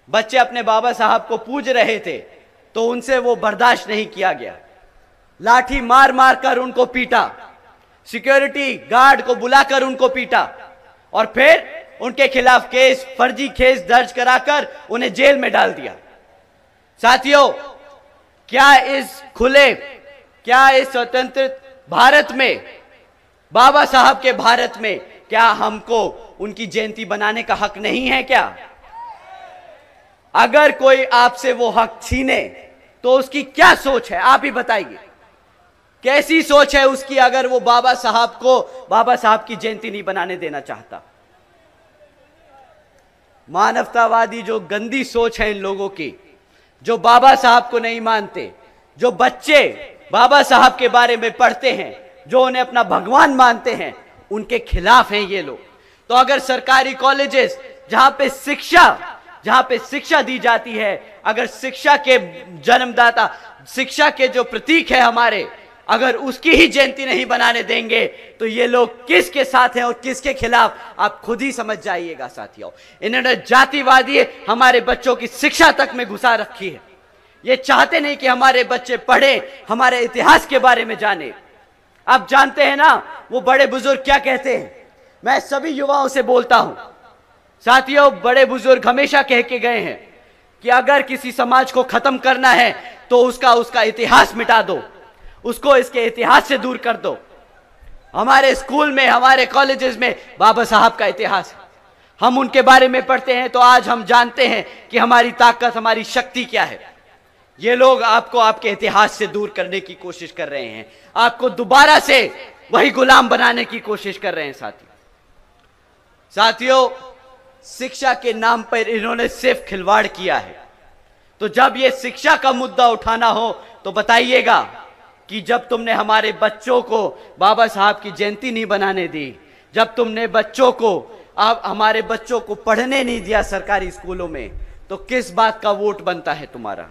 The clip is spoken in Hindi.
बच्चे अपने बाबा साहब को पूज रहे थे तो उनसे वो बर्दाश्त नहीं किया गया। लाठी मार मार कर उनको पीटा, सिक्योरिटी गार्ड को बुलाकर उनको पीटा और फिर उनके खिलाफ केस, फर्जी केस दर्ज कराकर उन्हें जेल में डाल दिया। साथियों, क्या इस स्वतंत्र भारत में, बाबा साहब के भारत में, क्या हमको उनकी जयंती बनाने का हक नहीं है क्या? अगर कोई आपसे वो हक छीने तो उसकी क्या सोच है, आप ही बताइए। कैसी सोच है उसकी अगर वो बाबा साहब की जयंती नहीं बनाने देना चाहता? मानवतावादी जो गंदी सोच है इन लोगों की, जो बाबा साहब को नहीं मानते, जो बच्चे बाबा साहब के बारे में पढ़ते हैं, जो उन्हें अपना भगवान मानते हैं, उनके खिलाफ हैं ये लोग। तो अगर सरकारी कॉलेजेस जहां पे शिक्षा दी जाती है, अगर शिक्षा के जन्मदाता, शिक्षा के जो प्रतीक है हमारे, अगर उसकी ही जयंती नहीं बनाने देंगे तो ये लोग किसके साथ हैं और किसके खिलाफ, आप खुद ही समझ जाइएगा साथियों। इन्होंने जातिवादी हमारे बच्चों की शिक्षा तक में घुसा रखी है। ये चाहते नहीं कि हमारे बच्चे पढ़े, हमारे इतिहास के बारे में जाने। आप जानते हैं ना वो बड़े बुजुर्ग क्या कहते हैं? मैं सभी युवाओं से बोलता हूं साथियों, बड़े बुजुर्ग हमेशा कह के गए हैं कि अगर किसी समाज को खत्म करना है तो उसका इतिहास मिटा दो, उसको इसके इतिहास से दूर कर दो। हमारे स्कूल में, हमारे कॉलेजेस में बाबा साहब का इतिहास है, हम उनके बारे में पढ़ते हैं तो आज हम जानते हैं कि हमारी ताकत, हमारी शक्ति क्या है। ये लोग आपको आपके इतिहास से दूर करने की कोशिश कर रहे हैं, आपको दोबारा से वही गुलाम बनाने की कोशिश कर रहे हैं। साथियों, शिक्षा के नाम पर इन्होंने सिर्फ खिलवाड़ किया है। तो जब ये शिक्षा का मुद्दा उठाना हो तो बताइएगा कि जब तुमने हमारे बच्चों को बाबा साहब की जयंती नहीं बनाने दी, जब तुमने हमारे बच्चों को पढ़ने नहीं दिया सरकारी स्कूलों में, तो किस बात का वोट बनता है तुम्हारा?